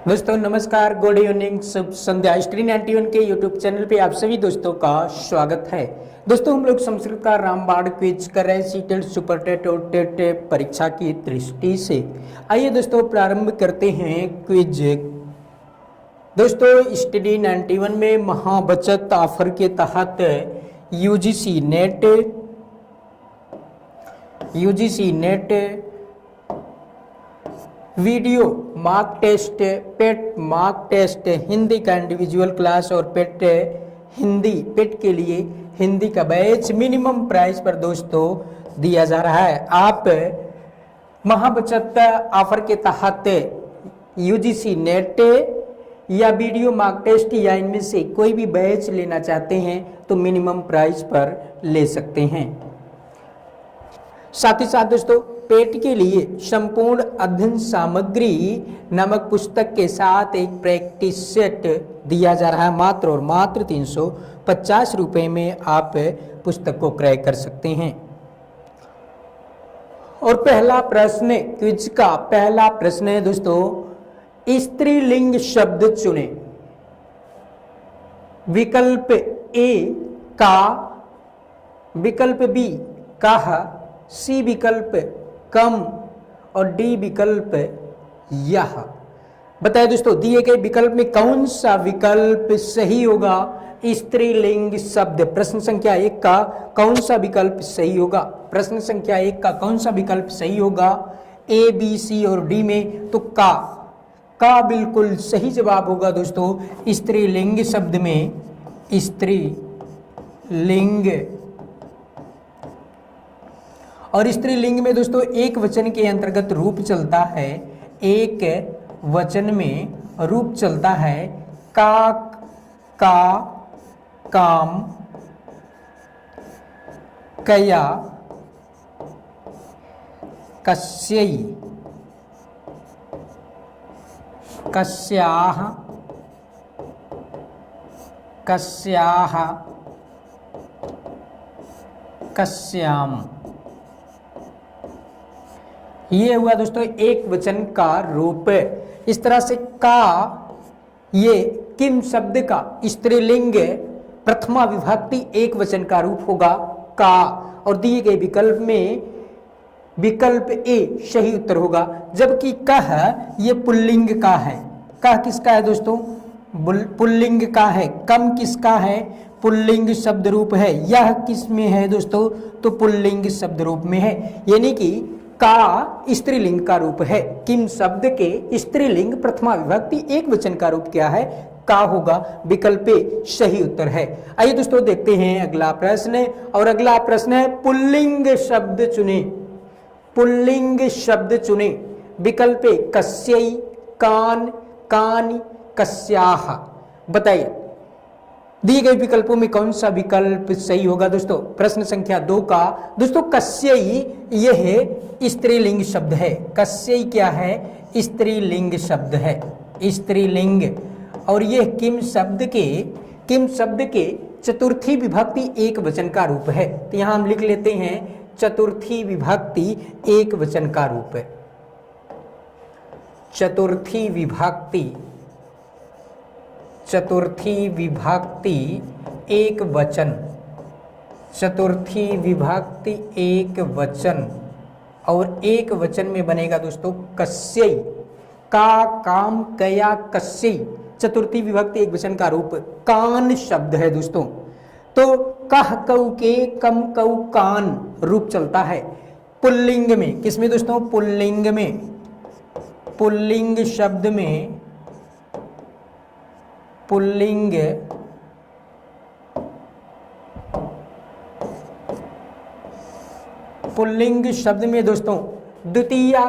दोस्तों नमस्कार, good evening, शुभ संध्या। स्ट्री 91 के यूट्यूब चैनल पे आप सभी दोस्तों का स्वागत है। दोस्तों हम लोग संस्कृत का रामबाण क्विज कर रहे हैं सीटेट सुपर टेट और टेट परीक्षा की दृष्टि से। आइए दोस्तों प्रारंभ करते हैं क्विज। दोस्तों स्टडी 91 में महाबचत ऑफर के तहत UGC NET video mock test, पेट मार्क टेस्ट, हिंदी का इंडिविजुअल क्लास और पेट के लिए हिंदी का बैच मिनिमम प्राइस पर दोस्तों दिया जा रहा है। आप महाबचत ऑफर के तहत यूजीसी नेट या वीडियो मार्क टेस्ट या इनमें से कोई भी बैच लेना चाहते हैं तो मिनिमम प्राइस पर ले सकते हैं। साथ ही साथ दोस्तों पेट के लिए संपूर्ण अध्ययन सामग्री नामक पुस्तक के साथ एक प्रैक्टिस सेट दिया जा रहा है। मात्र और मात्र 350 रुपये में आप पुस्तक को क्रय कर सकते हैं। और पहला प्रश्न, क्विज का पहला प्रश्न है दोस्तों, स्त्रीलिंग शब्द चुने। विकल्प ए का, विकल्प बी कह, सी विकल्प कम और डी विकल्प यह। बताइए दोस्तों दिए गए विकल्प में कौन सा विकल्प सही होगा। स्त्रीलिंग शब्द, प्रश्न संख्या 1 का कौन सा विकल्प सही होगा। प्रश्न संख्या 1 का कौन सा विकल्प सही होगा। ए, बी, सी और डी में तो का बिल्कुल सही जवाब होगा दोस्तों। स्त्रीलिंग शब्द में स्त्रीलिंग, और स्त्रीलिंग में दोस्तों एक वचन के अंतर्गत रूप चलता है। एक वचन में रूप चलता है का, काम, कया, कस्यई, कस्याः, कस्याः, कस्याम। ये हुआ दोस्तों एक वचन का रूप। इस तरह से का, ये किम शब्द का स्त्रीलिंग प्रथमा विभक्ति एक वचन का रूप होगा का। और दिए गए विकल्प में विकल्प ए सही उत्तर होगा। जबकि कह ये पुल्लिंग का है। कह किसका है दोस्तों, पुल्लिंग का है। कम किसका है, पुल्लिंग शब्द रूप है। यह किस में है दोस्तों, तो पुल्लिंग शब्द रूप में है। यानी कि का स्त्रीलिंग का रूप है। किम शब्द के स्त्रीलिंग प्रथमा विभक्ति एक वचन का रूप क्या है, का होगा। विकल्प सही उत्तर है। आइए दोस्तों देखते हैं अगला प्रश्न। और अगला प्रश्न है पुल्लिंग शब्द चुने। पुल्लिंग शब्द चुने। विकल्प कस्यई, कान, कानी, कस्याः। बताइए दिए गए विकल्पों में कौन सा विकल्प सही होगा दोस्तों। प्रश्न संख्या 2 का दोस्तों कस्यई यह स्त्रीलिंग शब्द है। कस्यई क्या है, स्त्रीलिंग शब्द है, स्त्रीलिंग। और यह किम शब्द के चतुर्थी विभक्ति एक वचन का रूप है। तो यहां हम लिख लेते हैं चतुर्थी विभक्ति एक वचन का रूप है। चतुर्थी विभक्ति एक वचन, चतुर्थी विभक्ति एक वचन। और एक वचन में बनेगा दोस्तों कस्यई। का, काम, कया, कस्यई चतुर्थी विभक्ति एक वचन का रूप कान शब्द है दोस्तों। तो कह कऊ के, कम कऊ कान रूप चलता है पुल्लिंग में। किसमें दोस्तों, पुल्लिंग में। पुल्लिंग शब्द में, पुल्लिंग शब्द में दोस्तों द्वितीया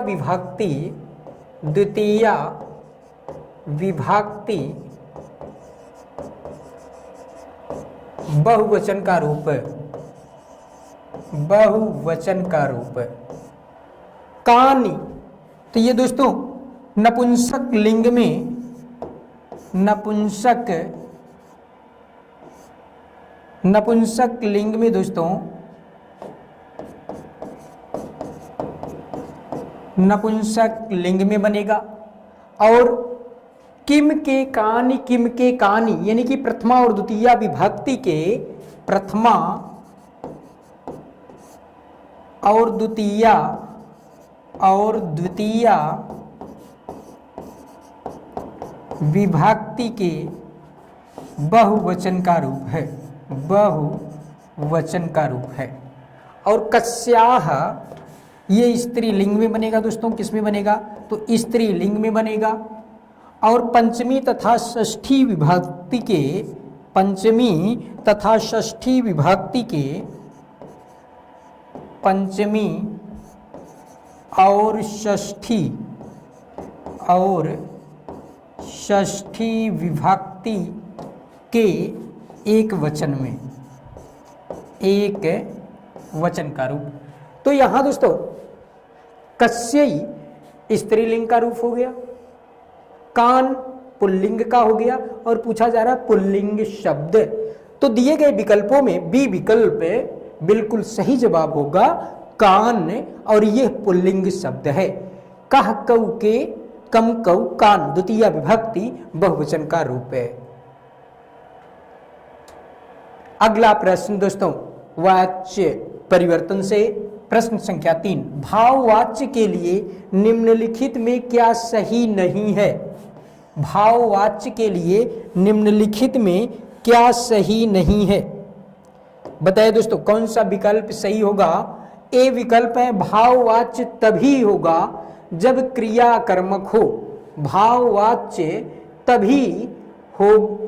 विभक्ति बहुवचन का रूप, बहुवचन का रूप कानी। तो ये दोस्तों नपुंसक लिंग में, नपुंसक लिंग में दोस्तों नपुंसक लिंग में बनेगा। और किम के कानि, किम के कानि यानी कि प्रथमा और द्वितीया विभक्ति के, प्रथमा और द्वितीया विभक्ति के बहुवचन का रूप है, बहुवचन का रूप है। और कस्याह ये स्त्रीलिंग में बनेगा दोस्तों, किस में बनेगा? तो स्त्रीलिंग में बनेगा। और पंचमी तथा षष्ठी विभक्ति के, पंचमी तथा षष्ठी विभक्ति के, पंचमी और षष्ठी विभक्ति के एक वचन में, एक वचन का रूप। तो यहां दोस्तों कस्यई स्त्रीलिंग का रूप हो गया, कान पुल्लिंग का हो गया, और पूछा जा रहा है पुल्लिंग शब्द। तो दिए गए विकल्पों में बी विकल्प बिल्कुल सही जवाब होगा कान, और यह पुल्लिंग शब्द है। कह कऊ के, कम कऊ कान द्वितीय विभक्ति बहुवचन का रूप है। अगला प्रश्न दोस्तों वाच्य परिवर्तन से, प्रश्न संख्या 3, भाववाच्य के लिए निम्नलिखित में क्या सही नहीं है? भाववाच्य के लिए निम्नलिखित में क्या सही नहीं है? बताइए दोस्तों कौन सा विकल्प सही होगा? ए विकल्प है भाववाच्य तभी होगा जब क्रिया कर्मक हो, भाववाच्य तभी हो,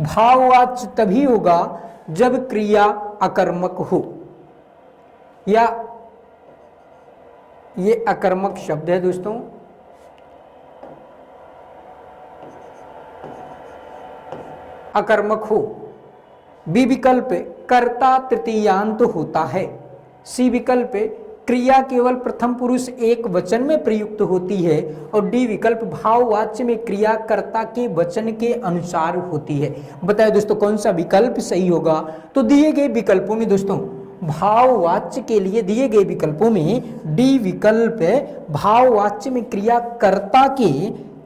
भाववाच्य तभी होगा जब क्रिया अकर्मक हो। या ये अकर्मक शब्द है दोस्तों, अकर्मक हो। बी विकल्प कर्ता तृतीयांत होता है। सी विकल्प क्रिया केवल प्रथम पुरुष एक वचन में प्रयुक्त होती है। और डी विकल्प भाववाच्य में क्रिया कर्ता के वचन के अनुसार होती है। बताइए दोस्तों कौन सा विकल्प सही होगा? तो दिए गए विकल्पों में दोस्तों भाववाच्य के लिए दिए गए विकल्पों में डी विकल्प भाववाच्य में क्रिया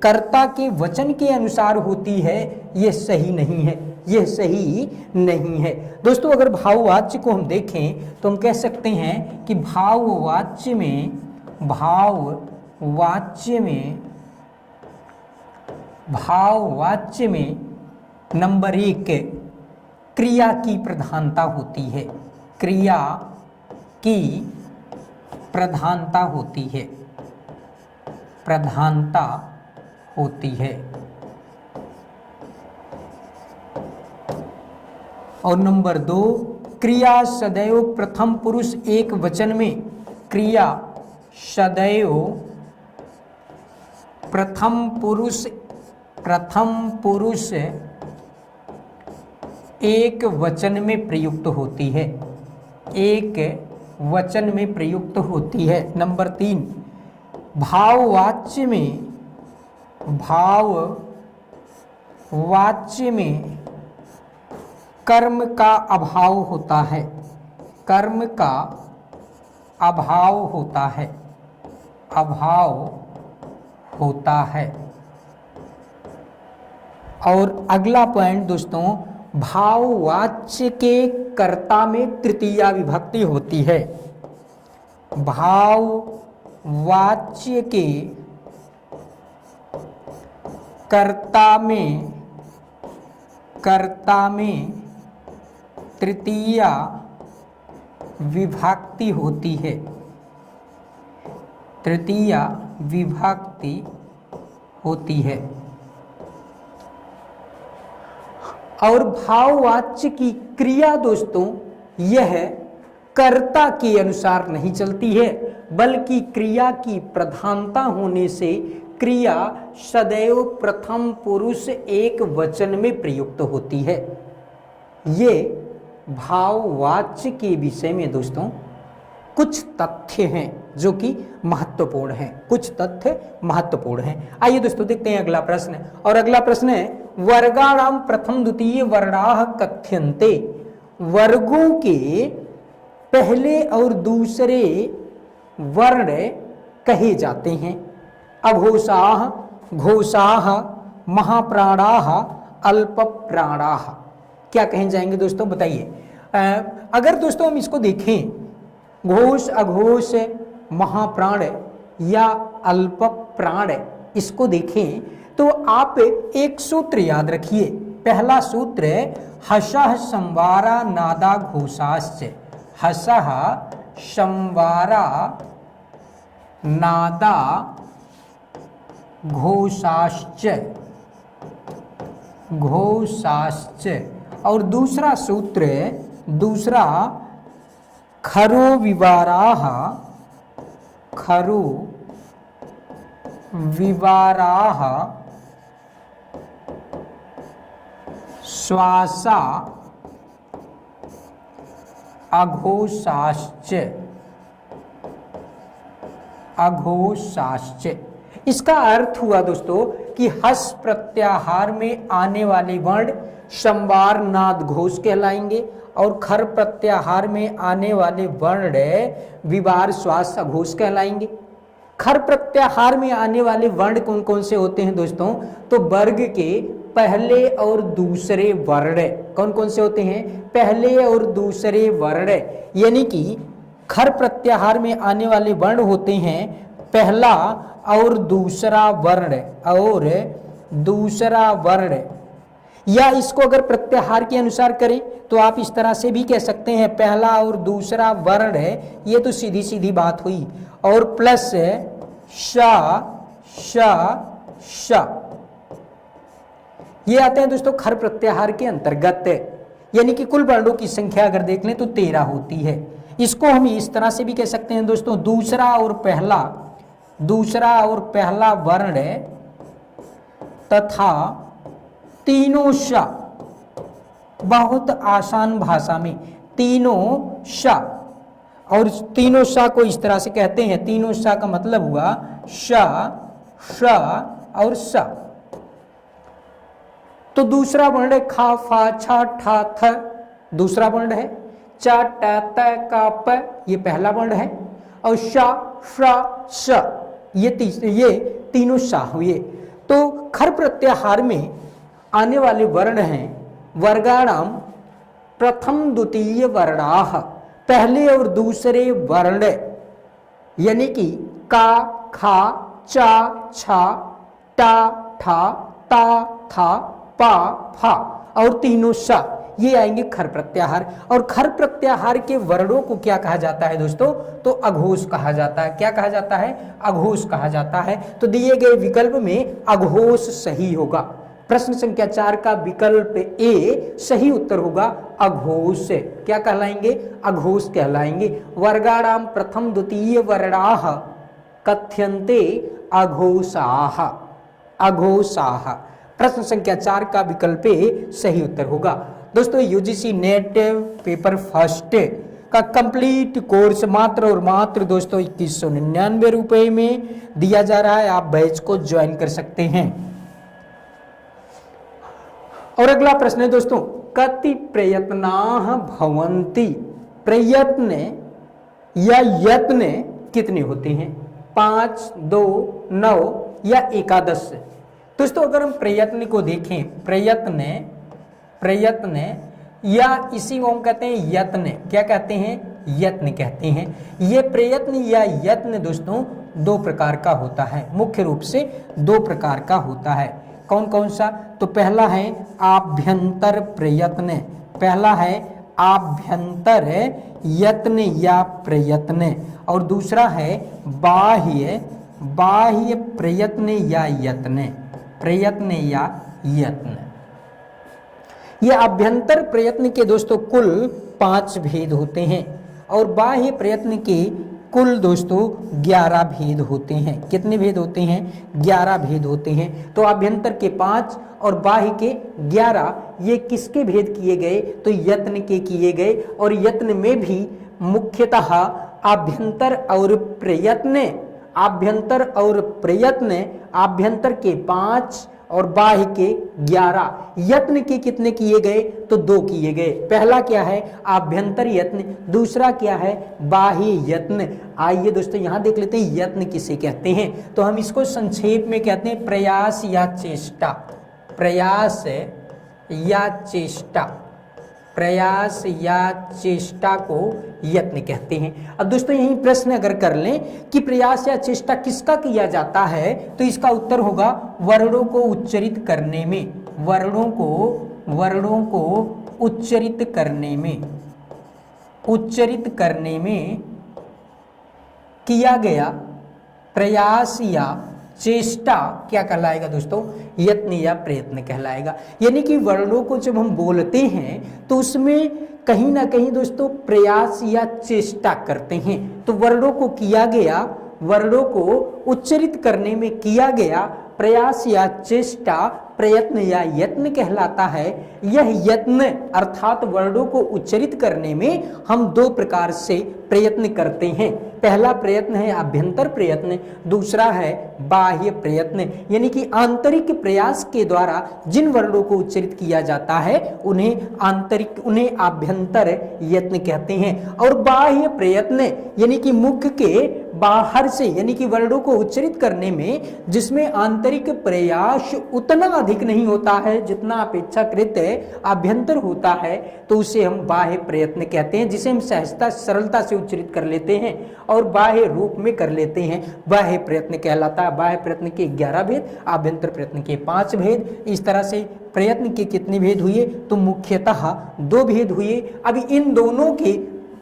कर्ता के वचन के अनुसार होती है, यह सही नहीं है, यह सही नहीं है। दोस्तों अगर भाववाच्य को हम देखें तो हम कह सकते हैं कि भाववाच्य में नंबर 1 क्रिया की प्रधानता होती है, क्रिया की प्रधानता होती है, प्रधानता होती है। और नंबर 2 क्रिया सदैव प्रथम पुरुष एक वचन में, क्रिया सदैव प्रथम पुरुष एक वचन में प्रयुक्त होती है, एक वचन में प्रयुक्त होती है। नंबर 3 भाववाच्य में कर्म का अभाव होता है, कर्म का अभाव होता है, अभाव होता है। और अगला पॉइंट दोस्तों भाववाच्य के कर्ता में तृतीया विभक्ति होती है, भाववाच्य के कर्ता में तृतीया विभक्ति होती है, तृतीया विभक्ति होती है। और भाववाच्य की क्रिया दोस्तों यह कर्ता के अनुसार नहीं चलती है, बल्कि क्रिया की प्रधानता होने से क्रिया सदैव प्रथम पुरुष एक वचन में प्रयुक्त होती है। ये भाववाच्य के विषय में दोस्तों कुछ तथ्य हैं जो कि महत्वपूर्ण हैं, कुछ तथ्य महत्वपूर्ण हैं। आइए दोस्तों देखते हैं अगला प्रश्न। और अगला प्रश्न है वर्गाणाम प्रथम द्वितीय वर्णाः कथ्यन्ते। वर्गों के पहले और दूसरे वर्ण कहे जाते हैं। अघोषाः, घोषाः, महाप्राणाः, अल्प प्राणाः। क्या कहे जाएंगे दोस्तों, बताइए। अगर दोस्तों हम इसको देखें, घोष, अघोष, महाप्राण या अल्प प्राण, इसको देखें तो आप एक सूत्र याद रखिए। पहला सूत्र है हसः संवारा नादा घोषाश्च। हसः संवारा नादा घोषाश्च, घोषाश्च। और दूसरा सूत्र, दूसरा खरो विवाराः, खरो विवाराः श्वासा अघोषाश्च, अघोषाश्च। इसका अर्थ हुआ दोस्तों कि हस प्रत्याहार में आने वाले वर्ण संवार नाद घोष कहलाएंगे और खर प्रत्याहार में आने वाले वर्ण विवार श्वास अघोष कहलाएंगे। खर प्रत्याहार में आने वाले वर्ण कौन कौन से होते हैं दोस्तों, तो वर्ग के पहले और दूसरे वर्ण। कौन कौन से होते हैं, पहले और दूसरे वर्ण। यानी कि खर प्रत्याहार में आने वाले वर्ण होते हैं पहला और दूसरा वर्ण, और दूसरा वर्ण। या इसको अगर प्रत्याहार के अनुसार करें तो आप इस तरह से भी कह सकते हैं पहला और दूसरा वर्ण है, ये तो सीधी सीधी बात हुई, और प्लस शा शा शा, ये आते हैं दोस्तों खर प्रत्याहार के अंतर्गत। यानी कि कुल वर्णों की संख्या अगर देख लें तो 13 होती है। इसको हम इस तरह से भी कह सकते हैं दोस्तों, दूसरा और पहला, दूसरा और पहला वर्ण तथा तीनों शा। बहुत आसान भाषा में तीनों शा, और तीनों शा को इस तरह से कहते हैं, तीनों शा का मतलब हुआ शा, शा और शा। तो दूसरा वर्ण है खा, फा, छा, ठा, थ, दूसरा वर्ण है। चा, टा, त, का, प, ये पहला वर्ण है। और शा, शा, श, ये तीनों शा हुए। तो खर प्रत्याहार में आने वाले वर्ण हैं वर्गाणाम प्रथम द्वितीय वर्णाः, पहले और दूसरे वर्ण। यानी कि का, खा, चा, छा, टा, ठा, ता, था, पा, फा और तीनों सा, ये आएंगे खर प्रत्याहार। और खर प्रत्याहार के वर्णों को क्या कहा जाता है दोस्तों, तो अघोष कहा जाता है। क्या कहा जाता है, अघोष कहा जाता है। तो दिए गए विकल्प में अघोष सही होगा। प्रश्न संख्या 4 का विकल्प ए सही उत्तर होगा अघोष। क्या कहलाएंगे, अघोष कहलाएंगे। वर्गाणाम प्रथम द्वितीय वर्णाः कथ्यन्ते अघोषाः, अघोषाः। प्रश्न संख्या 4 का विकल्प ए सही उत्तर होगा। दोस्तों यूजीसी नेट पेपर फर्स्ट का कंप्लीट कोर्स मात्र और मात्र दोस्तों 2199 रुपए में दिया जा रहा है। आप बैच को ज्वाइन कर सकते हैं। और अगला प्रश्न है दोस्तों, कति प्रयत्नाः भवन्ति। प्रयत्न या यत्न कितने होते हैं, 5, 2, 9 या एकादश। दोस्तों अगर हम प्रयत्न को देखें, प्रयत्न, प्रयत्न या इसी को हम कहते हैं यत्न। क्या कहते हैं, यत्न कहते हैं। ये प्रयत्न या यत्न दोस्तों दो प्रकार का होता है, मुख्य रूप से दो प्रकार का होता है। कौन कौन सा, तो पहला है आभ्यंतर प्रयत्न, पहला है आभ्यंतर यत्न या प्रयत्न, और दूसरा है बाह्य, बाह्य प्रयत्न या यत्न, प्रयत्न या यत्न। ये आभ्यंतर प्रयत्न के दोस्तों कुल 5 भेद होते हैं और बाह्य प्रयत्न के कुल दोस्तों 11 भेद होते हैं। कितने भेद होते हैं, 11 भेद होते हैं। तो आभ्यंतर के 5 और बाह्य के 11, ये किसके भेद किए गए, तो यत्न के किए गए। और यत्न में भी मुख्यतः आभ्यंतर और प्रयत्न, आभ्यंतर और प्रयत्न, आभ्यंतर के 5 और बाह्य के 11। यत्न के कितने किए गए? तो 2 किए गए। पहला क्या है? आभ्यंतर यत्न। दूसरा क्या है? बाह्य यत्न। आइए दोस्तों यहां देख लेते हैं यत्न किसे कहते हैं। तो हम इसको संक्षेप में कहते हैं प्रयास या चेष्टा। प्रयास या चेष्टा, प्रयास या चेष्टा को यत्न कहते हैं। अब दोस्तों यही प्रश्न अगर कर लें कि प्रयास या चेष्टा किसका किया जाता है, तो इसका उत्तर होगा वर्णों को उच्चरित करने में, वर्णों को उच्चरित करने में किया गया प्रयास या चेष्टा क्या कहलाएगा दोस्तों? यत्न या प्रयत्न कहलाएगा। यानी कि वर्णों को जब हम बोलते हैं तो उसमें कहीं ना कहीं दोस्तों प्रयास या चेष्टा करते हैं। तो वर्णों को किया गया, वर्णों को उच्चरित करने में किया गया प्रयास या चेष्टा प्रयत्न या यत्न कहलाता है। यह यत्न अर्थात वर्णों को उच्चरित करने में हम 2 प्रकार से प्रयत्न करते हैं। पहला प्रयत्न है आभ्यंतर प्रयत्न, दूसरा है बाह्य प्रयत्न। यानी कि आंतरिक प्रयास के द्वारा जिन वर्णों को उच्चरित किया जाता है उन्हें आभ्यंतर यत्न कहते हैं। और बाह्य प्रयत्न यानी कि मुख के बाहर से, यानी कि वर्णों को उच्चरित करने में जिसमें आंतरिक प्रयास उतना अधिक नहीं होता है जितना अपेक्षाकृत आभ्यंतर होता है, तो उसे हम बाह्य प्रयत्न कहते हैं, जिसे हम सहजता सरलता से उच्चरित कर लेते हैं और बाह्य रूप में कर लेते हैं। बाह्य प्रयत्न कहलाता है। बाह्य प्रयत्न के 11 भेद, आभ्यंतर प्रयत्न के 5 भेद। इस तरह से प्रयत्न के कितने भेद हुए? तो मुख्यतः 2 भेद हुए। अभी इन दोनों के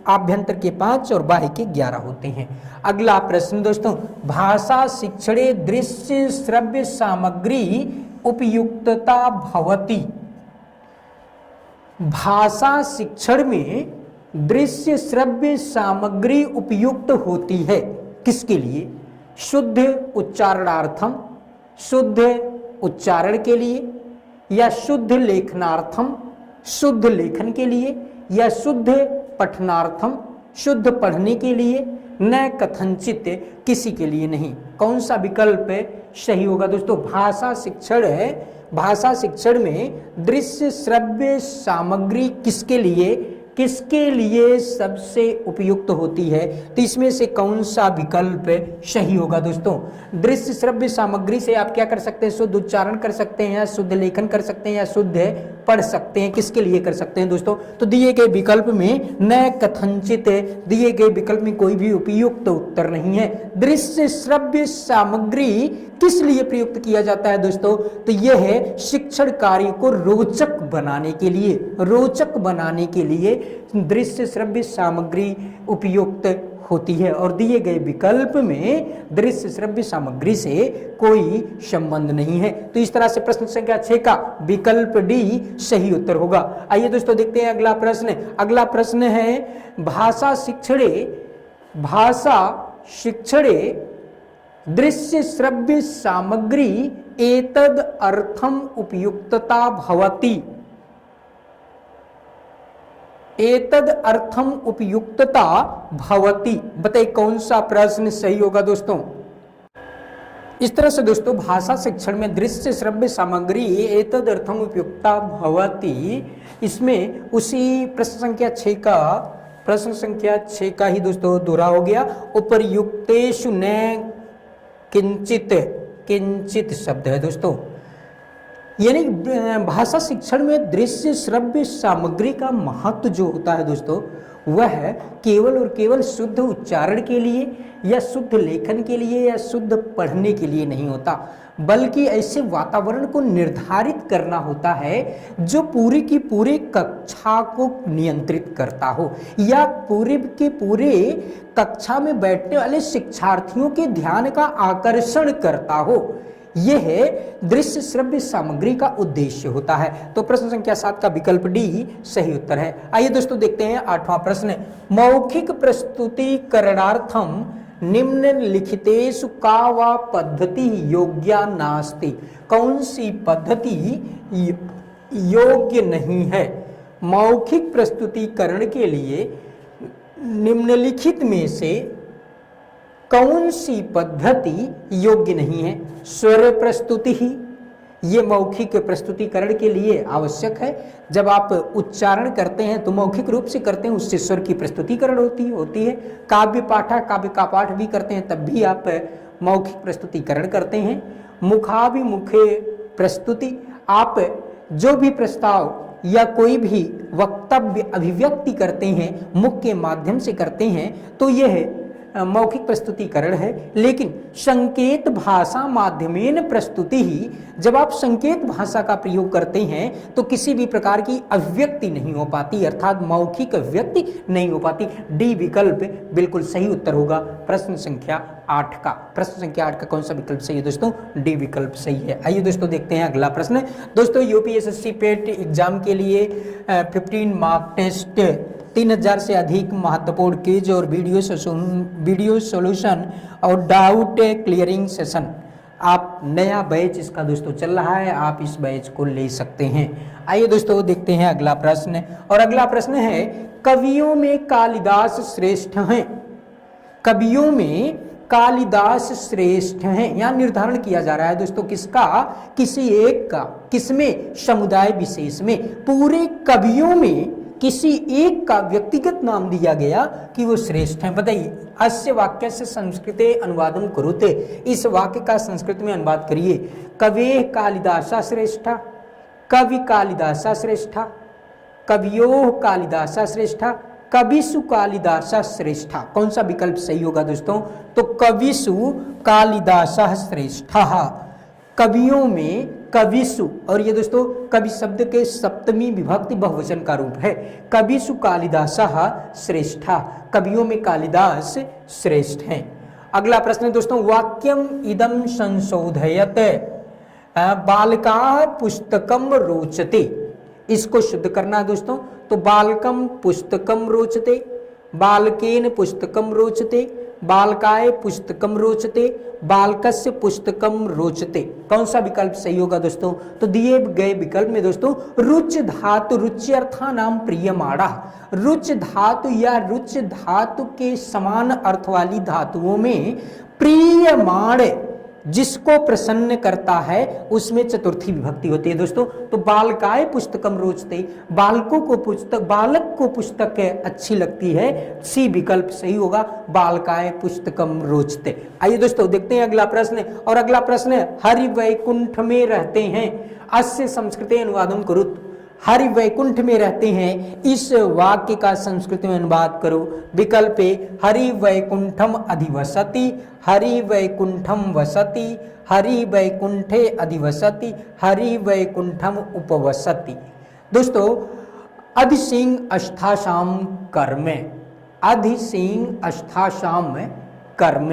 आभ्यंतर के 5 और बाह्य के 11 होते हैं। अगला प्रश्न दोस्तों, भाषा शिक्षणे दृश्य श्रव्य सामग्री उपयुक्तता भवति। भाषा शिक्षण में दृश्य श्रव्य सामग्री उपयुक्त होती है किसके लिए? शुद्ध उच्चारणार्थम, शुद्ध उच्चारण के लिए, या शुद्ध लेखनार्थम, शुद्ध लेखन के लिए, या शुद्ध पठनार्थम, शुद्ध पढ़ने के लिए, न कथनचित किसी के लिए नहीं। कौन सा विकल्प सही होगा दोस्तों? भाषा शिक्षण है, भाषा शिक्षण में दृश्य श्रव्य सामग्री किसके लिए सबसे उपयुक्त होती है? तो इसमें से कौन सा विकल्प सही होगा दोस्तों? दृश्य श्रव्य सामग्री से आप क्या कर सकते हैं? शुद्ध उच्चारण कर सकते हैं, या शुद्ध लेखन कर सकते हैं, या शुद्ध पढ़ सकते हैं। किसके लिए कर सकते हैं दोस्तों? तो दिए गए विकल्प में न कथनचित, दिए गए विकल्प में कोई भी उपयुक्त उत्तर नहीं है। दृश्य श्रव्य सामग्री किस लिए प्रयुक्त किया जाता है दोस्तों? तो यह है शिक्षण कार्य को रोचक बनाने के लिए, रोचक बनाने के लिए दृश्य श्रव्य सामग्री उपयुक्त होती है। और दिए गए विकल्प में दृश्य श्रव्य सामग्री से कोई संबंध नहीं है। तो इस तरह से प्रश्न संख्या 6 का विकल्प डी सही उत्तर होगा। आइए दोस्तों देखते हैं अगला प्रश्न। अगला प्रश्न है भाषा शिक्षणे दृश्य श्रव्य सामग्री एतद अर्थम उपयुक्तता भवति। एतद अर्थम उपयुक्तता भवति, बताइए कौन सा प्रश्न सही होगा दोस्तों? इस तरह से दोस्तों भाषा शिक्षण में दृश्य श्रव्य सामग्री एतद अर्थम उपयुक्तता भवति, इसमें उसी प्रश्न संख्या 6 का ही दोस्तों दोहरा हो गया। उपर्युक्तेषु न किंचित शब्द है दोस्तों। यानी भाषा शिक्षण में दृश्य श्रव्य सामग्री का महत्व जो होता है दोस्तों, वह केवल और केवल शुद्ध उच्चारण के लिए, या शुद्ध लेखन के लिए, या शुद्ध पढ़ने के लिए नहीं होता, बल्कि ऐसे वातावरण को निर्धारित करना होता है जो पूरी की पूरी कक्षा को नियंत्रित करता हो, या पूरे के पूरे कक्षा में बैठने वाले शिक्षार्थियों के ध्यान का आकर्षण करता हो। यह दृश्य श्रव्य सामग्री का उद्देश्य होता है। तो प्रश्न संख्या 7 का विकल्प डी सही उत्तर है। आइए दोस्तों देखते हैं 8वां प्रश्न। मौखिक प्रस्तुतीकरणार्थम निम्नलिखितेषु का वा पद्धति योग्या नास्ति। कौन सी पद्धति योग्य नहीं है? मौखिक प्रस्तुतीकरण के लिए निम्नलिखित में से कौन सी पद्धति योग्य नहीं है? स्वर प्रस्तुति, ये मौखिक प्रस्तुतिकरण के लिए आवश्यक है। जब आप उच्चारण करते हैं तो मौखिक रूप से करते हैं, उससे स्वर की प्रस्तुतिकरण होती है। काव्य का पाठ भी करते हैं, तब भी आप मौखिक प्रस्तुतिकरण करते हैं। मुखाभिमुखे प्रस्तुति, आप जो भी प्रस्ताव या कोई भी वक्तव्य अभिव्यक्ति करते हैं मुख के माध्यम से करते हैं तो यह मौखिक प्रस्तुतिकरण है। लेकिन संकेत भाषा माध्यमेन प्रस्तुति ही, जब आप संकेत भाषा का प्रयोग करते हैं तो किसी भी प्रकार की अभिव्यक्ति नहीं हो पाती, अर्थात मौखिक अभिव्यक्ति नहीं हो पाती। डी विकल्प बिल्कुल सही उत्तर होगा प्रश्न संख्या 8 का। प्रश्न संख्या 8 का कौन सा विकल्प सही है दोस्तों? डी विकल्प सही है। आइए दोस्तों देखते हैं अगला प्रश्न। दोस्तों यूपीएसएससी पेट एग्जाम के लिए 15 मार्क टेस्ट, 3000 से अधिक महत्वपूर्ण क्विज और वीडियो सॉल्यूशन और डाउट क्लियरिंग सेशन, आप नया बैच इसका दोस्तों चल रहा है, आप इस बैच को ले सकते हैं। आइए दोस्तों देखते हैं अगला प्रश्न, और अगला प्रश्न है कवियों में कालिदास श्रेष्ठ हैं। कवियों में कालिदास श्रेष्ठ हैं, यहाँ निर्धारण किया जा रहा है दोस्तों किसका? किसी एक का। किसमें? समुदाय विशेष में। पूरे कवियों में किसी एक का व्यक्तिगत नाम दिया गया कि वो श्रेष्ठ हैं। बताइए, अस्य वाक्य से संस्कृते अनुवादम कुरुते, इस वाक्य का संस्कृत में अनुवाद करिए। कवे कालिदासा श्रेष्ठा, कवि कालिदासा श्रेष्ठा, कवियो कालिदासा श्रेष्ठा, कविसु कालिदासा श्रेष्ठा। कौन सा विकल्प सही होगा दोस्तों? तो कविसु कालिदासा श्रेष्ठा। कवियों में कविसु, और ये दोस्तों कवि शब्द के सप्तमी विभक्ति बहुवचन का रूप है। कविसु कालिदासः श्रेष्ठा, कवियों में कालिदास श्रेष्ठ हैं। अगला प्रश्न दोस्तों, वाक्यम इदम संशोधयत बालका पुस्तकम रोचते, इसको शुद्ध करना दोस्तों। तो बालकम पुस्तकम रोचते, बालकेन पुस्तकम रोचते, बालकाय पुस्तकम रोचते, बालकस्य पुस्तकम रोचते। कौन सा विकल्प सही होगा दोस्तों? तो दिए गए विकल्प में दोस्तों रुच धातु, रुच्यर्था नाम प्रियमाणा, रुच धातु या रुच धातु के समान अर्थ वाली धातुओं में प्रियमाण जिसको प्रसन्न करता है उसमें चतुर्थी विभक्ति होती है दोस्तों। तो बालकाय पुस्तकम रोचते, बालकों को पुस्तक, बालक को पुस्तक अच्छी लगती है, सी विकल्प सही होगा, बालकाय पुस्तकम रोचते। आइए दोस्तों देखते हैं अगला प्रश्न, और अगला प्रश्न हरि वैकुंठ में रहते हैं, अस्य संस्कृते अनुवादम कुरुत। हरि वैकुंठ में रहते हैं, इस वाक्य का संस्कृत में अनुवाद करो। विकल्प ए हरि वैकुंठम अधिवसति, हरि वैकुंठम वसति, हरि वैकुंठे अधिवसति, हरि वैकुंठम उपवसति। दोस्तों अधिसिंह अष्टाशाम कर्म, अधिसिंह अष्टाशाम कर्म,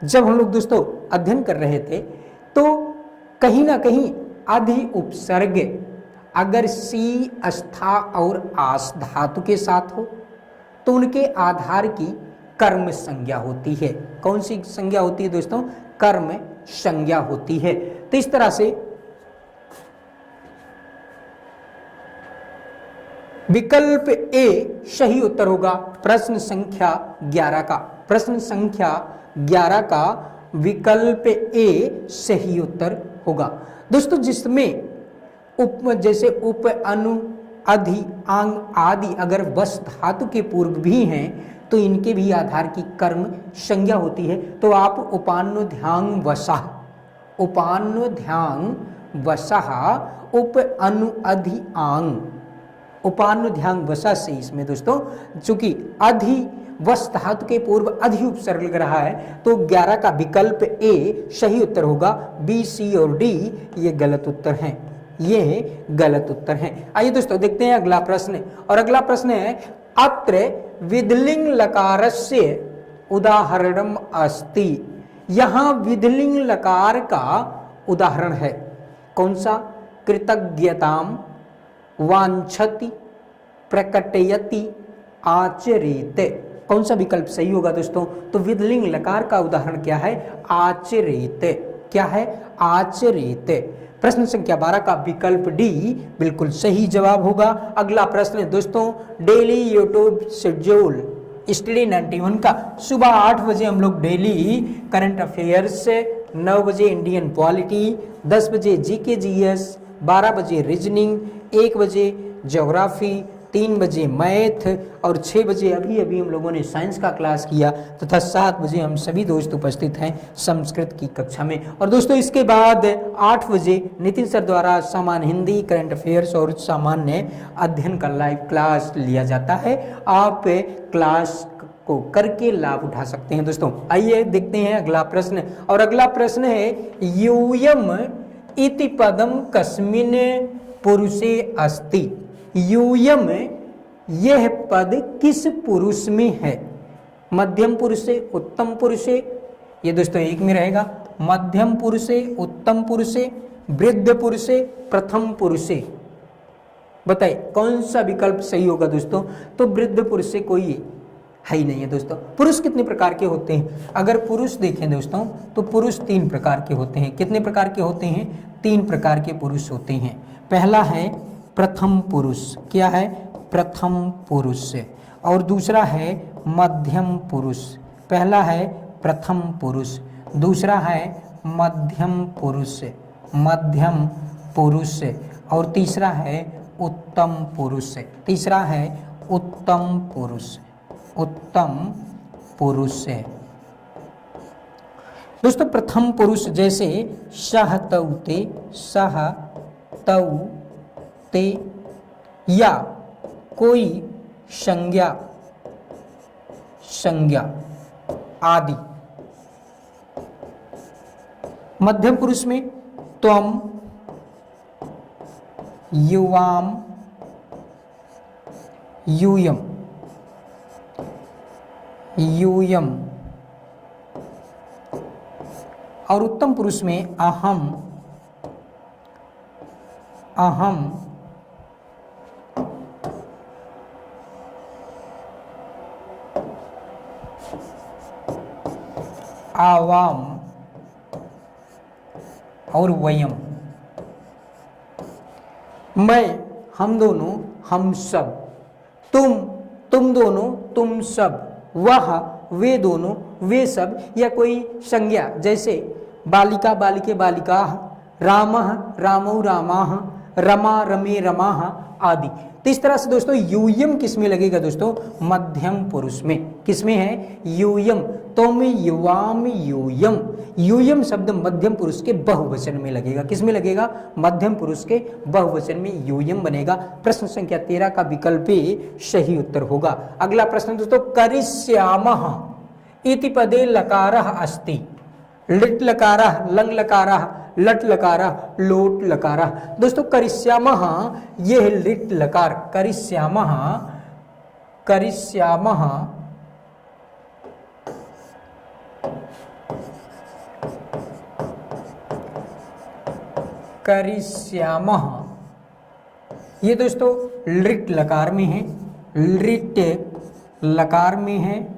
जब हम लोग दोस्तों अध्ययन कर रहे थे तो कहीं ना कहीं अधि उपसर्ग अगर सी अस्था और आस धातु के साथ हो तो उनके आधार की कर्म संज्ञा होती है। कौन सी संज्ञा होती है दोस्तों? कर्म संज्ञा होती है। तो इस तरह से विकल्प ए सही उत्तर होगा प्रश्न संख्या 11 का। प्रश्न संख्या 11 का विकल्प ए सही उत्तर होगा दोस्तों, जिसमें उप, जैसे उप, अनु, अधि, आंग आदि अगर वस धातु के पूर्व भी हैं तो इनके भी आधार की कर्म संज्ञा होती है। तो आप उपान्नोध्यांग वसा, उपान्नोध्यांग वसः, उप, अनु, अधि, आंग, उपान्नोध्यांग वसा से इसमें दोस्तों चूंकि अधि वस धातु के पूर्व अधि उपसर्ग लग रहा है तो 11 का विकल्प ए सही उत्तर होगा। बी, सी और डी ये गलत उत्तर हैं, ये गलत उत्तर हैं। आइए दोस्तों देखते हैं अगला प्रश्न, और अगला प्रश्न है अत्र विधिलिंग लकारस्य उदाहरणम अस्ति। यहाँ विधिलिंग लकार का उदाहरण है कौन सा? कृतज्ञताम, वांछति, प्रकटयति, आचरेते। कौन सा विकल्प सही होगा दोस्तों? तो विधिलिंग लकार का उदाहरण क्या है? आचरेते। क्या है? आचरेते। प्रश्न संख्या 12 का विकल्प डी बिल्कुल सही जवाब होगा। अगला प्रश्न दोस्तों डेली यूट्यूब शेड्यूल स्टडी 91 का सुबह 8 बजे हम लोग डेली करंट अफेयर्स 9 बजे इंडियन पॉलिटी, 10 बजे जीके जीएस, 12 बजे रीजनिंग, 1 बजे ज्योग्राफी, 3 बजे मैथ और 6 बजे अभी अभी हम लोगों ने साइंस का क्लास किया तथा 7 बजे हम सभी दोस्त उपस्थित हैं संस्कृत की कक्षा में। और दोस्तों इसके बाद 8 बजे नितिन सर द्वारा सामान्य हिंदी, करंट अफेयर्स और सामान्य अध्ययन का लाइव क्लास लिया जाता है। आप क्लास को करके लाभ उठा सकते हैं। दोस्तों आइए देखते हैं अगला प्रश्न, और अगला प्रश्न है यूयम इति पदम कस्मिन् पुरुषे अस्ति। यूयम यह पद किस पुरुष में है? मध्यम पुरुषे, उत्तम पुरुषे, ये दोस्तों एक में रहेगा। मध्यम पुरुषे, उत्तम पुरुषे, वृद्ध पुरुषे, प्रथम पुरुषे, बताइए कौन सा विकल्प सही होगा दोस्तों? तो वृद्ध पुरुषे कोई है ही नहीं है दोस्तों। पुरुष कितने प्रकार के होते हैं? अगर पुरुष देखें दोस्तों तो पुरुष 3 प्रकार के होते हैं। कितने प्रकार के होते हैं? 3 प्रकार के पुरुष होते हैं। पहला है प्रथम पुरुष, क्या है? प्रथम पुरुष। और दूसरा है मध्यम पुरुष। पहला है प्रथम पुरुष, दूसरा है मध्यम पुरुष, मध्यम पुरुष, और तीसरा है उत्तम पुरुष। तीसरा है उत्तम पुरुष, उत्तम पुरुष है दोस्तों। प्रथम पुरुष जैसे सह तौ ते, सह तौ ते, या कोई संज्ञा, संज्ञा आदि। मध्यम पुरुष में त्वम, युवाम, यूयम, यूयम, और उत्तम पुरुष में अहम, अहम, आवाम और वयम। मैं, हम दोनों, हम सब, तुम, तुम दोनों, तुम सब, वह, वे दोनों, वे सब, या कोई संज्ञा जैसे बालिका, बालिके, बालिकाः, रामः, रामौ, रामाः, रमा, रमे, रमाः आदि। तो इस तरह से दोस्तों यूयम किस में लगेगा दोस्तों? मध्यम पुरुष में। किस में है? यूयम। तुम, युवाम, यूयम। यूयम शब्द मध्यम पुरुष के बहुवचन में लगेगा। किस में लगेगा? मध्यम पुरुष के बहुवचन में यूयम बनेगा। प्रश्न संख्या 13 का विकल्प सही उत्तर होगा। अगला प्रश्न दोस्तों, करिष्यामः इति पदे लकारः अस्ति। लिट लकारः, लंग लकारः, लट लकारः, लोट लकारः। दोस्तों करिष्यामः यह लिट लकार, करिष्यामः, करिष्यामः, करिष्यामः, ये दोस्तों लिट लकार में है, लिट लकार में है।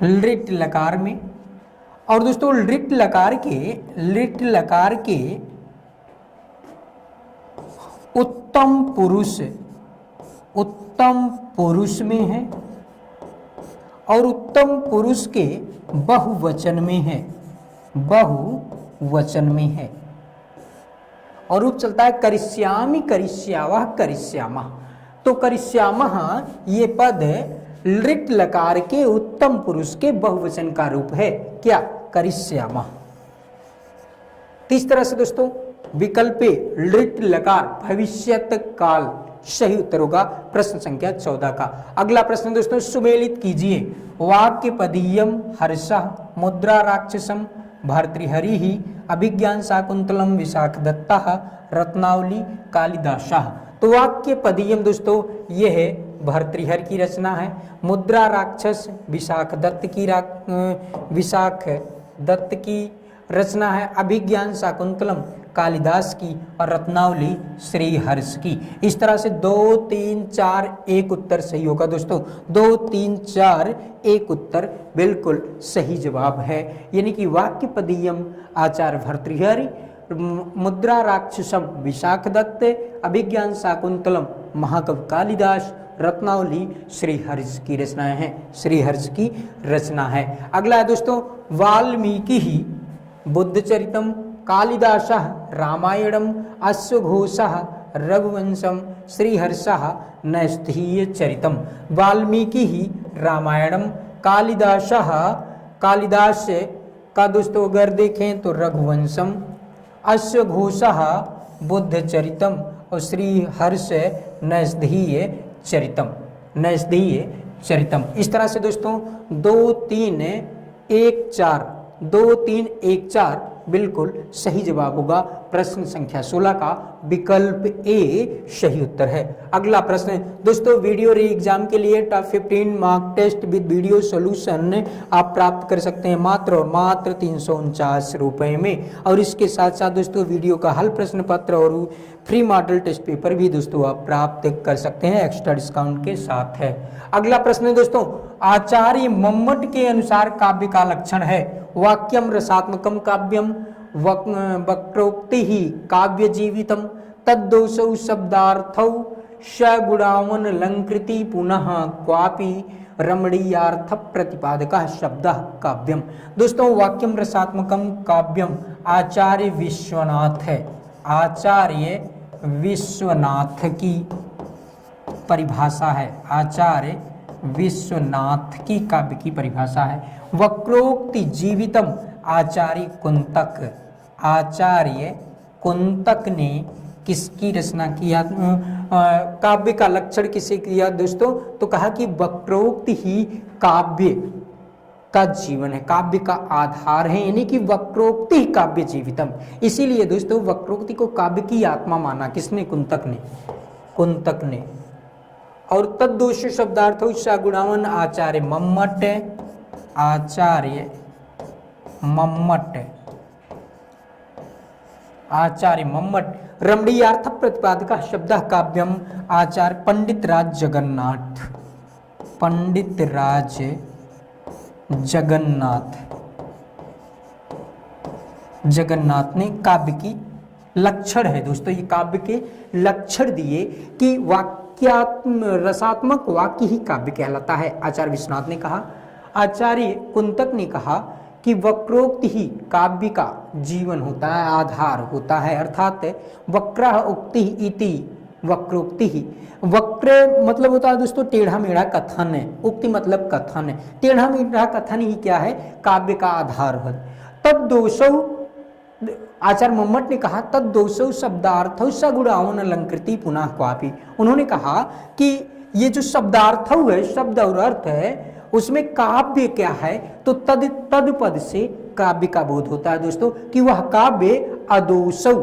लिट लकार में। और दोस्तों लिट लकार के उत्तम पुरुष, उत्तम पुरुष में है, और उत्तम पुरुष के बहुवचन में है, बहुवचन में है। और रूप चलता है करिष्यामि, करिष्यावः, करिष्यामः। तो करिष्यामः ये पद लिट लकार के उत्तम पुरुष के बहुवचन का रूप है। क्या? करिष्यामः। इस तरह से दोस्तों विकल्प लिट लकार भविष्यत काल सही उत्तर होगा प्रश्न संख्या 14 का। अगला प्रश्न दोस्तों सुमेलित कीजिए। वाक्य पदीयम हर्षः मुद्रा राक्षसम भर्तृहरिः अभिज्ञान शाकुंतलम विशाखदत्तः रत्नावली कालिदासः। तो वाक्य पदीयम दोस्तों यह है भर्तृहरि की रचना है। मुद्रा राक्षस विशाख दत्त की रचना है। अभिज्ञान शाकुंतलम कालिदास की, और रत्नावली श्रीहर्ष की। इस तरह से 2, 3, 4 एक उत्तर सही होगा दोस्तों। 2, 3, 4 एक उत्तर बिल्कुल सही जवाब है। यानी कि वाक्य पदीयम आचार्य भर्तृहरि मुद्रा राक्षसम विशाख दत्त, अभिज्ञान शाकुंतलम महाकवि कालिदास, रत्नावली श्रीहर्ष की रचनाएं हैं, श्रीहर्ष की रचना है। अगला है दोस्तों वाल्मीकि ही बुद्धचरितम, कालिदासः रामायणम, अश्वघोषः रघुवंशम, श्रीहर्षः नैष्ठीय चरितम। वाल्मीकि ही रामायणम, कालिदासः, कालिदास का दोस्तों अगर देखें तो रघुवंशम, अश्वघोषः बुद्धचरितम और श्रीहर्ष नैष्ठीय चरितम, नैष्ठीय चरितम। इस तरह से दोस्तों 2 3 1 4, 2 3 1 4 बिल्कुल सही जवाब होगा। प्रश्न संख्या 16 का विकल्प ए सही उत्तर है। अगला प्रश्न दोस्तों वीडियो री एग्जाम के लिए top 15 mark test with video solution आप प्राप्त कर सकते हैं मात्र और मात्र 349 रुपए में। और इसके साथ साथ दोस्तों वीडियो का हल प्रश्न पत्र और फ्री मॉडल टेस्ट पेपर भी दोस्तों आप प्राप्त कर सकते हैं एक्स्ट्रा डिस्काउंट के साथ है। अगला प्रश्न है दोस्तों आचार्य मम्मट के अनुसार काव्य का लक्षण है वाक्यम रसात्मकम काव्यम, वक्रोक्ति ही काव्य जीवितम, तद्दोषौ शब्दार्थौ सगुणावन लंकृति पुनः क्वापि रमणीयार्थ प्रतिपादकः शब्दः काव्यम। दोस्तों वाक्यम रसात्मकम काव्यम आचार्य विश्वनाथ है, आचार्य विश्वनाथ की परिभाषा है, आचार्य विश्वनाथ की काव्य की परिभाषा है। वक्रोक्ति जीवितम आचार्य कुंतक, आचार्य कुंतक ने किसकी रचना किया? काव्य का लक्षण किसे किया दोस्तों? तो कहा कि वक्रोक्ति ही काव्य का जीवन है, काव्य का आधार है, यानी कि वक्रोक्ति काव्य जीवितम। इसीलिए दोस्तों वक्रोक्ति को काव्य की आत्मा माना किसने? कुंतक ने, कुंतक ने। और तद्दोष शब्दार्थ गुणावन आचार्य मम्मट, आचार्य मम्मट, आचार्य मम्मट। रमणीयार्थ प्रतिपादक शब्द काव्यम आचार्य पंडित राज जगन्नाथ, पंडित राज जगन्नाथ, जगन्नाथ ने काव्य की लक्षण है दोस्तों, ये काव्य के लक्षण दिए कि रसात्मक वाक्य ही काव्य कहलाता है। आचार्य विश्वनाथ ने कहा, आचार्य कुंतक ने कहा कि वक्रोक्ति ही काव्य का जीवन होता है, आधार होता है, अर्थात वक्रः उक्ति इति वक्रोक्ति ही। वक्र मतलब होता है दोस्तों टेढ़ा मेढ़ा कथन है, उक्ति मतलब कथन है, टेढ़ा मेढ़ा कथन ही क्या है? काव्य का आधार है। तब दोषौ, आचार्य मम्मट ने कहा तद दोषौ शब्दार्थ सगुणावन अलंकृति पुनः क्वापि। उन्होंने कहा कि ये जो शब्दार्थ है, शब्द और अर्थ है, उसमें काव्य क्या है? तो तद पद से काव्य का बोध होता है दोस्तों कि वह काव्य अदोषौ,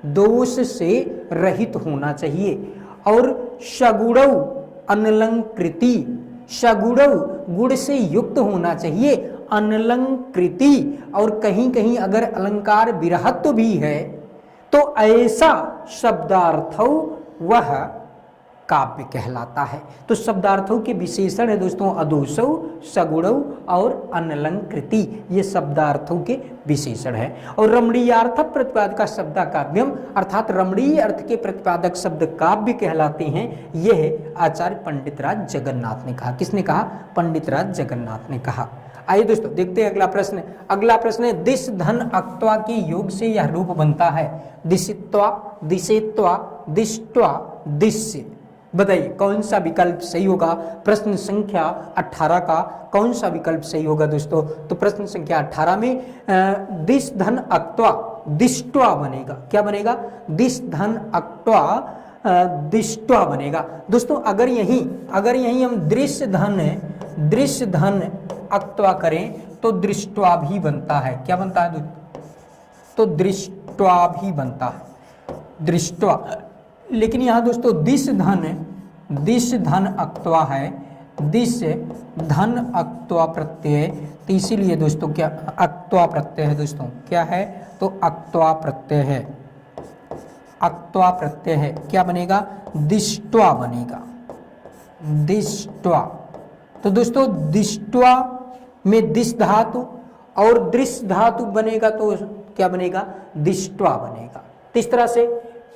दोष से रहित होना चाहिए, और सगुणौ अनलंकृति, सगुणौ गुण से युक्त होना चाहिए, अनलंकृति और कहीं कहीं अगर अलंकार विरहत्व भी है तो ऐसा शब्दार्थौ वह काव्य कहलाता है। तो शब्दार्थों के विशेषण है दोस्तों अदोषौ, सगुणौ और अनलंकृति, ये शब्दार्थों के विशेषण है। और रमणीयार्थ प्रतिपादक शब्द काव्यम, अर्थात रमणीय अर्थ के प्रतिपादक शब्द काव्य कहलाते हैं। यह आचार्य पंडित राज जगन्नाथ ने कहा। किसने कहा? पंडित राज जगन्नाथ ने कहा। आइए दोस्तों देखते हैं अगला प्रश्न। अगला प्रश्न है दिश धन अक्त्वा के योग से यह रूप बनता है। दिशित्वा, दिशेत्वा, दिष्ट्वा, दिश्य। बताइए कौन सा विकल्प सही होगा? प्रश्न संख्या 18 का कौन सा विकल्प सही होगा दोस्तों? तो प्रश्न संख्या 18 में दिश धन अक्त्वा दिष्ट्वा बनेगा। क्या बनेगा? दिश धन अक्त्वा दिष्ट्वा बनेगा। दोस्तों अगर यहीं हम दृश्य धन अक्त्वा करें तो दृष्ट्वा भी बनता है। क्या बनता है? तो दृष्ट्वा भी बनता है, दृष्ट्वा। लेकिन यहाँ दोस्तों दिश धन अक्त्वा है, दिश धन अक्त्वा प्रत्यय, तो इसीलिए दोस्तों क्या अक्त्वा प्रत्यय है दोस्तों? क्या है? तो अक्त्वा प्रत्यय है, अक्त्वा प्रत्यय है। क्या बनेगा? दिष्ट्वा बनेगा, दिष्ट्वा। तो दोस्तों दिष्ट्वा में दिश धातु और दृश्य धातु बनेगा तो क्या बनेगा, दिष्ट्वा बनेगा। तो इस तरह से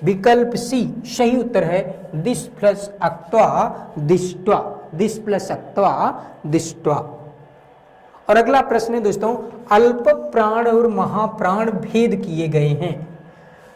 विकल्प सी सही उत्तर है, दिश प्लस अक्त्वा दिष्ट्वा, दिश प्लस अक्त्वा दिष्ट्वा। और अगला प्रश्न है दोस्तों, अल्प प्राण और महाप्राण भेद किए गए हैं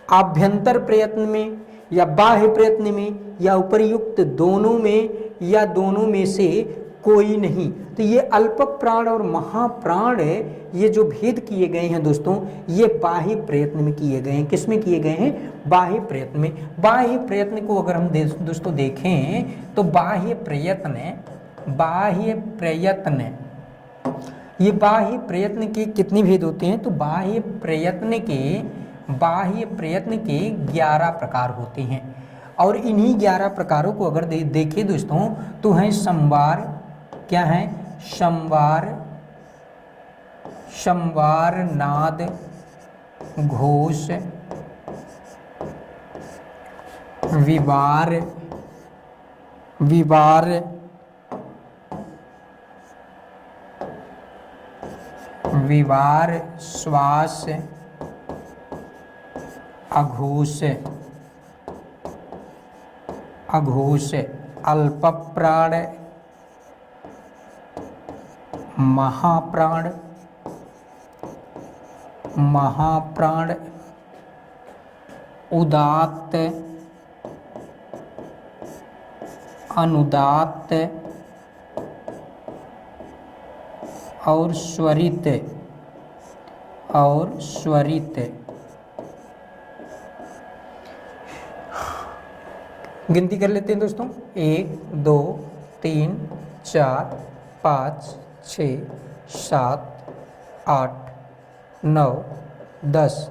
आभ्यंतर प्रयत्न में या बाह्य प्रयत्न में या उपर्युक्त दोनों में या दोनों में से कोई नहीं। तो ये अल्प प्राण और महाप्राण ये जो भेद किए गए हैं दोस्तों, ये बाह्य प्रयत्न में किए गए हैं। किस में किए गए हैं, बाह्य प्रयत्न में। बाह्य प्रयत्न को अगर हम दोस्तों देखें तो बाह्य प्रयत्न, ये बाह्य प्रयत्न के कितने भेद होते हैं, तो बाह्य प्रयत्न के 11 प्रकार होते हैं। और इन्हीं 11 प्रकारों को अगर देखें दोस्तों तो है संवार, क्या है, संवार नाद घोष, विवार श्वास, अघोष, अल्प प्राण, महाप्राण, उदात्त, अनुदात्त और स्वरित, गिनती कर लेते हैं दोस्तों, 1 2 3 4 5 6 7 8 9 10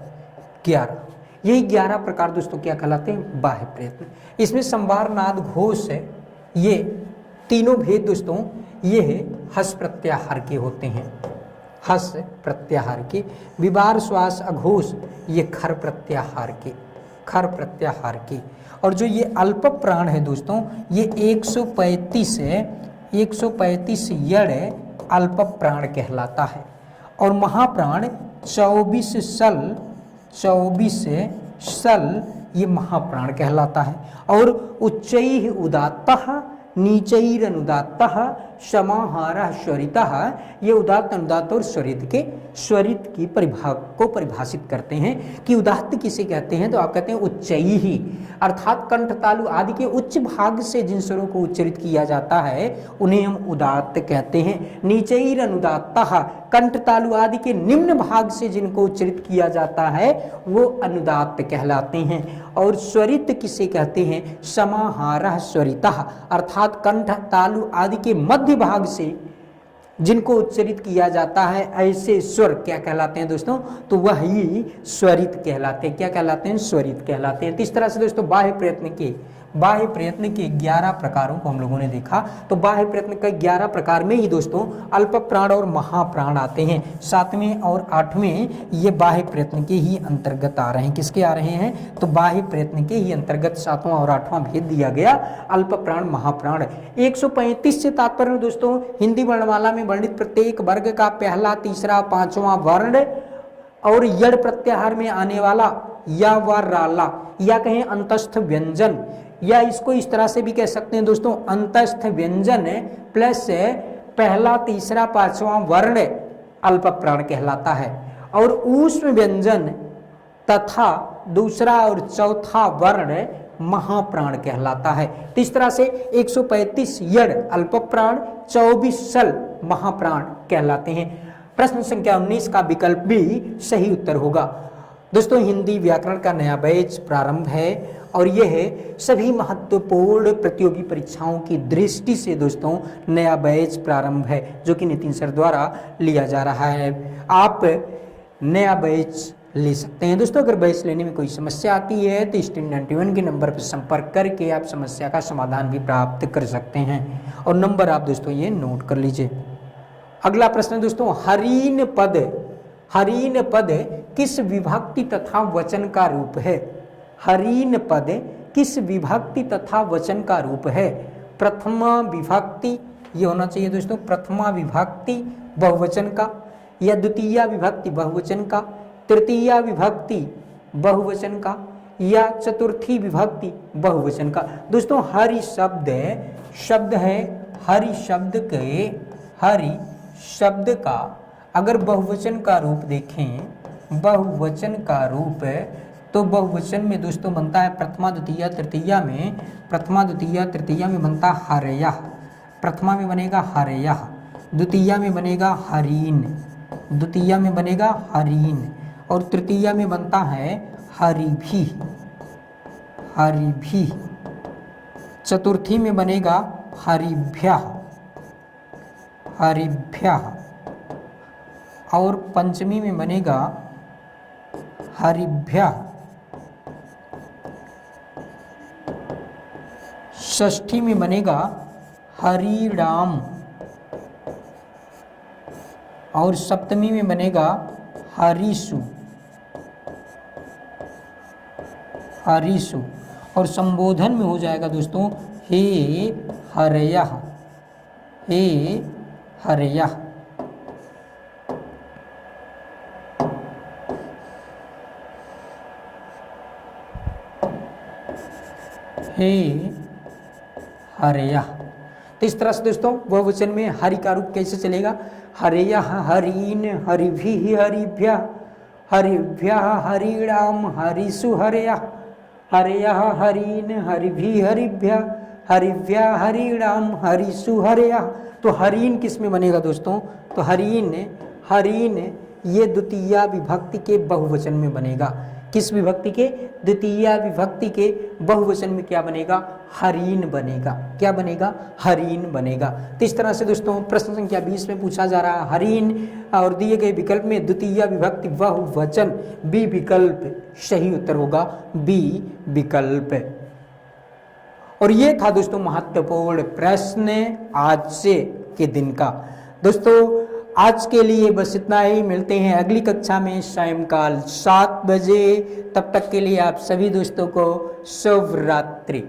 11। यही 11 प्रकार दोस्तों क्या कहलाते हैं, बाह्य प्रयत्न। इसमें संवार नाद घोष है, ये तीनों भेद दोस्तों ये हस प्रत्याहार के होते हैं, हस प्रत्याहार के। विवार श्वास अघोष ये खर प्रत्याहार के। और जो ये अल्प प्राण है दोस्तों, ये 135 यड़ अल्प प्राण कहलाता है। और महाप्राण 24 सल ये महाप्राण कहलाता है। और उच्चैः उदात्तः नीचैरनुदात्तः समाहारः स्वरितः, ये उदात्त अनुदात्त और स्वरित की को परिभाषित करते हैं कि उदात्त किसे कहते हैं, तो आप कहते हैं उच्चैः, अर्थात कंठ तालु आदि के उच्च भाग से जिन स्वरों को उच्चरित किया जाता है उन्हें हम उदात्त कहते हैं। नीचैरनुदात्तः, कंठ तालु आदि के निम्न भाग से जिनको उच्चरित किया जाता है वो अनुदात्त कहलाते हैं। और स्वरित किसे कहते हैं, समाहारः स्वरितः, अर्थात कंठ तालु आदि के मध्य भाग से जिनको उच्चरित किया जाता है ऐसे स्वर क्या कहलाते हैं दोस्तों, तो वही स्वरित कहलाते हैं। क्या कहलाते हैं, स्वरित कहलाते हैं। तो इस तरह से दोस्तों बाह्य प्रयत्न के 11 प्रकारों को हम लोगों ने देखा। तो बाह्य प्रयत्न के 11 प्रकार में ही दोस्तों अल्प प्राण और महाप्राण आते हैं। 7वें और 8वें ये बाह्य प्रयत्न के ही अंतर्गत आ रहे हैं। किसके आ रहे हैं, तो बाह्य प्रयत्न के ही अंतर्गत 7वां और 8वां भेद दिया गया, अल्प प्राण महाप्राण। 135 से तात्पर्य दोस्तों हिंदी वर्णमाला में वर्णित प्रत्येक वर्ग का पहला, तीसरा, 5वां वर्ण और यड़ प्रत्याहार में आने वाला या व राला या कहें अंतस्थ व्यंजन, या इसको इस तरह से भी कह सकते हैं दोस्तों, अंतस्थ व्यंजन प्लस पहला, तीसरा, 5वां वर्ण अल्प प्राण कहलाता है। और ऊष्म व्यंजन तथा दूसरा और चौथा वर्ण महाप्राण कहलाता है। तो इस तरह से 135 यड़ अल्प प्राण, 24 सल महाप्राण कहलाते हैं। प्रश्न संख्या 19 का विकल्प भी सही उत्तर होगा। दोस्तों हिंदी व्याकरण का नया बैच प्रारंभ है और यह सभी महत्वपूर्ण प्रतियोगी परीक्षाओं की दृष्टि से दोस्तों नया बैच प्रारंभ है, जो कि नितिन सर द्वारा लिया जा रहा है। आप नया बैच ले सकते हैं दोस्तों। अगर बैच लेने में कोई समस्या आती है तो स्क्रीन 91 के नंबर पर संपर्क करके आप समस्या का समाधान भी प्राप्त कर सकते हैं। और नंबर आप दोस्तों ये नोट कर लीजिए। अगला प्रश्न दोस्तों, हरीन पद किस विभक्ति तथा वचन का रूप है। हरीन पद किस विभक्ति तथा वचन का रूप है। प्रथमा विभक्ति ये होना चाहिए दोस्तों, प्रथमा विभक्ति बहुवचन का, या द्वितीय विभक्ति बहुवचन का, तृतीया विभक्ति बहुवचन का या चतुर्थी विभक्ति बहुवचन का। दोस्तों हरि शब्द है हरि शब्द का अगर बहुवचन का रूप देखें, बहुवचन का रूप तो बहुवचन में दोस्तों बनता है प्रथमा द्वितीया तृतीया में बनता हरयः, प्रथमा में बनेगा हरयः, द्वितीया में बनेगा हरीन, और तृतीया में बनता है हरिभिः, चतुर्थी में बनेगा हरिभ्यः, और पंचमी में बनेगा हरिभ्यः, षष्ठी में बनेगा हरिराम, और सप्तमी में बनेगा हरिषु, और संबोधन में हो जाएगा दोस्तों हे हरयः, हे हरयः। तो इस तरह से दोस्तों बहुवचन में हरि का रूप कैसे चलेगा, हरयः हरीन, हरिभिः हरिभ्यः, हरिभ्यः हरिणाम, हरिषु हरयः, हरयः हरीन, हरिभिः हरिभ्यः, हरिभ्यः हरिणाम, हरिषु हरयः। तो हरीन किस में बनेगा दोस्तों, तो हरीन ये द्वितीया विभक्ति के बहुवचन में बनेगा। किस विभक्ति के, द्वितीया विभक्ति के बहुवचन में क्या बनेगा, हरीन बनेगा। क्या बनेगा, हरीन बनेगा। तो इस तरह से दोस्तों प्रश्न संख्या 20 में पूछा जा रहा है हरीन और दिए गए विकल्प में द्वितीया विभक्ति बहुवचन, बी विकल्प सही उत्तर होगा, बी विकल्प। और ये था दोस्तों महत्वपूर्ण प्रश्न आज से के दिन का। दोस्तों आज के लिए बस इतना ही, मिलते हैं अगली कक्षा में सायंकाल 7 बजे। तब तक के लिए आप सभी दोस्तों को शुभ रात्रि।